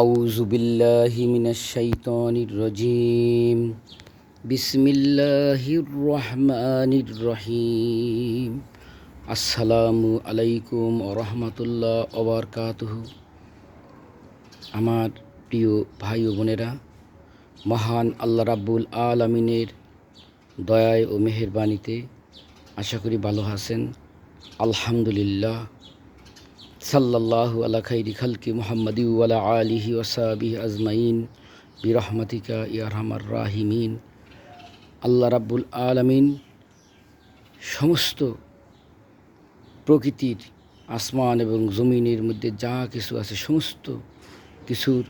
আউযু বিল্লাহি মিনাশ শাইতানির রাজিম। বিসমিল্লাহির রহমানির রহিম। আসসালামু আলাইকুম ওয়া রাহমাতুল্লাহ ওয়া বারাকাতুহু। আমার প্রিয় ভাই ও বোনেরা, মহান আল্লাহ রাব্বুল আলামিনের দয়ায় ও মেহেরবানিতে আশা করি ভালো আছেন। আলহামদুলিল্লাহ। সাল্লাল্লাহু আলা খাইরি খালকি মুহাম্মাদি ওয়া আলা আলিহি ওয়া সাহবিহি আজমাইন বিরহমাতিকা ইয়া আরহামার রাহিমিন। আল্লাহ রাব্বুল আলামিন সমস্ত প্রকৃতির আসমান এবং জমিনের মধ্যে যা কিছু আছে সমস্ত কিছুর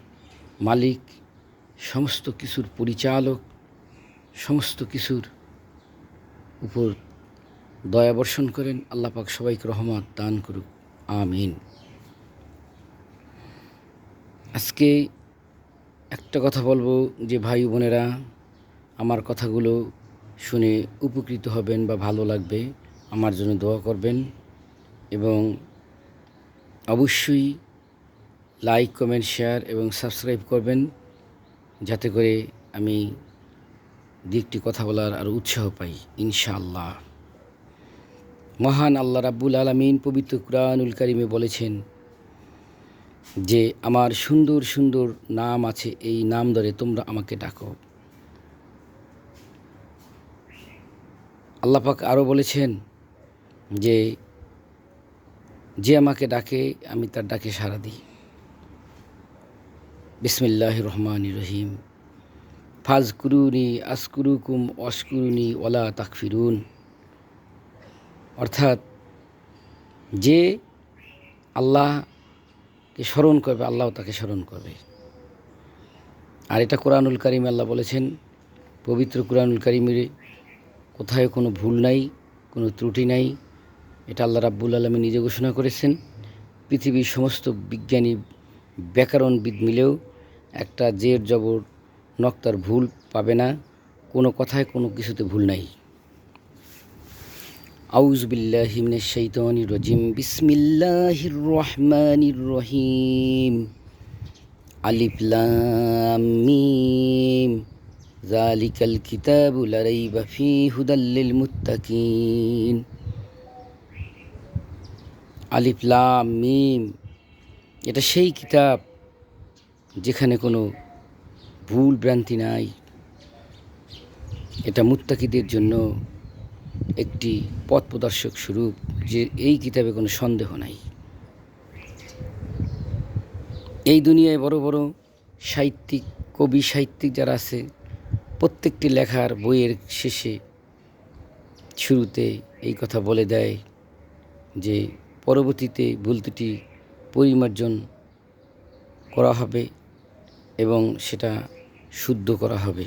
মালিক, সমস্ত কিছুর পরিচালক, সমস্ত কিছুর উপর দয়া বর্ষণ করেন। আল্লাহ পাক সবাইকে রহমত দান করুক, আমিন। আজকে একটা কথা বলবো যে ভাই বোনেরা, আমার কথাগুলো শুনে উপকৃত হবেন বা ভালো লাগবে, আমার জন্য দোয়া করবেন এবং অবশ্যই লাইক, কমেন্ট, শেয়ার এবং সাবস্ক্রাইব করবেন, যাতে করে আমি দু একটি কথা বলার আরও উৎসাহ পাই ইনশাআল্লাহ। মহান আল্লাহ রাব্বুল আলামিন পবিত্র কুরআনুল কারিমে বলেছেন যে আমার সুন্দর সুন্দর নাম আছে, এই নাম ধরে তোমরা আমাকে ডাকো। আল্লাহ পাক আরও বলেছেন যে যে আমাকে ডাকে আমি তার ডাকে সাড়া দিই। বিসমিল্লাহির রহমানির রহিম। ফাজকুরুনি আসকুরুকুম ওয়াশকুরুনি ওয়ালা তাকফিরুন। অর্থাৎ যে আল্লাহকে স্মরণ করবে আল্লাহ তাকে স্মরণ করবে। আর এটা কোরআনুল কারিমে আল্লাহ বলেছেন, পবিত্র কোরআনুল কারিমের কোথায় কোনো ভুল নাই, কোনো ত্রুটি নাই। এটা আল্লাহ রাব্বুল আলামিন নিজে ঘোষণা করেছেন। পৃথিবীর সমস্ত বিজ্ঞানী ব্যাকরণবিদ মিলেও একটা জের জবর নক্তার ভুল পাবে না, কোনো কথায় কোনো কিছুতে ভুল নাই। আউযু বিল্লাহি মিনাশ শাইতানির রাজিম। বিসমিল্লাহির রহমানির রহিম। আলিফ লাম মিম যালিকাল কিতাবু লা রাইবা ফীহি হুদাল লিল মুত্তাকিন। আলিফ লাম মিম, এটা সেই কিতাব যেখানে কোনো ভুল ভ্রান্তি নাই। এটা মুত্তাকিদের জন্য একটি পথ প্রদর্শক স্বরূপ, যে এই কিতাবে কোনো সন্দেহ নাই। এই দুনিয়ায় বড় বড় সাহিত্যিক, কবি সাহিত্যিক যারা আছে, প্রত্যেকটি লেখার বইয়ের শেষে শুরুতে এই কথা বলে দেয় যে পরবর্তীতে ভুল ত্রুটি পরিমার্জন করা হবে এবং সেটা শুদ্ধ করা হবে,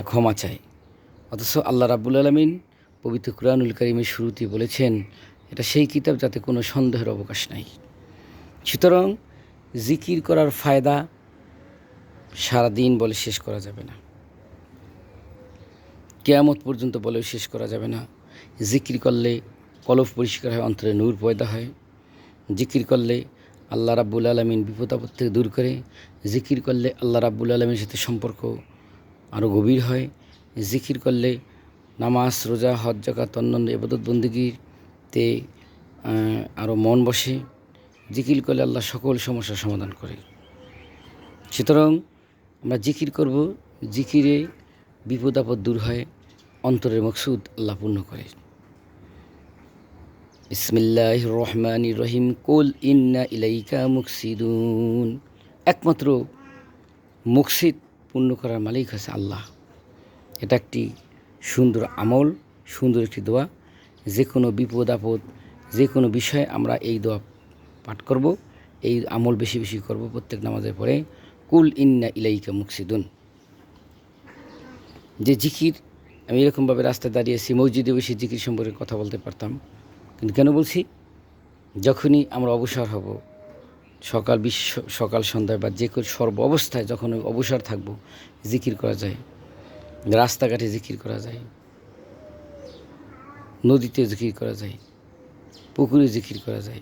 ক্ষমা চায়। অথচ আল্লাহ রাব্বুল আলামিন পবিত্র কুরআনুল কারিমের শুরুতেই বলেছেন এটা সেই কিতাব যাতে কোনো সন্দেহের অবকাশ নাই। সুতরাং জিকির করার ফায়দা সারাদিন বলে শেষ করা যাবে না, কিয়ামত পর্যন্ত বলেও শেষ করা যাবে না। জিকির করলে কলব পরিষ্কার হয়, অন্তরে নূর পয়দা হয়। জিকির করলে আল্লাহ রাব্বুল আলামিন বিপদ আপদ থেকে দূর করে। জিকির করলে আল্লাহ রাব্বুল আলামিনের সাথে সম্পর্ক আরও গভীর হয়। জিকির করলে নামাজ, রোজা, হজ, যাকাত, অন্যান্য ইবাদত বন্দেগীতে আরও মন বসে। জিকির করলে আল্লাহ সকল সমস্যার সমাধান করে। সুতরাং আমরা জিকির করব, জিকিরে বিপদ আপদ দূর হয়, অন্তরের মকসুদ আল্লাহ পূর্ণ করে। বিসমিল্লাহির রহমানির রহিম। কুল ইন্না ইলাইকা মুকসিদুন। একমাত্র মুকসিদ, পূর্ণ করার মালিক হচ্ছে আল্লাহ। এটা একটি সুন্দর আমল, সুন্দর একটি দোয়া। যে কোনো বিপদ আপদ, যে কোনো বিষয়ে আমরা এই দোয়া পাঠ করব, এই আমল বেশি বেশি করব প্রত্যেক নামাজের পরে। কুল ইন্না ইলাইকা মুকসিদুন। যে জিকির, আমি এরকমভাবে রাস্তায় দাঁড়িয়েছি, মসজিদে বসে জিকির সম্পর্কে কথা বলতে পারতাম, কিন্তু কেন বলছি, যখনই আমরা অবসর হব, সকাল সন্ধ্যায় বা যে কোনো সর্ব অবস্থায় যখন অবসর থাকব, জিকির করা যায়। রাস্তাঘাটে জিকির করা যায়, নদীতে জিকির করা যায়, পুকুরে জিকির করা যায়।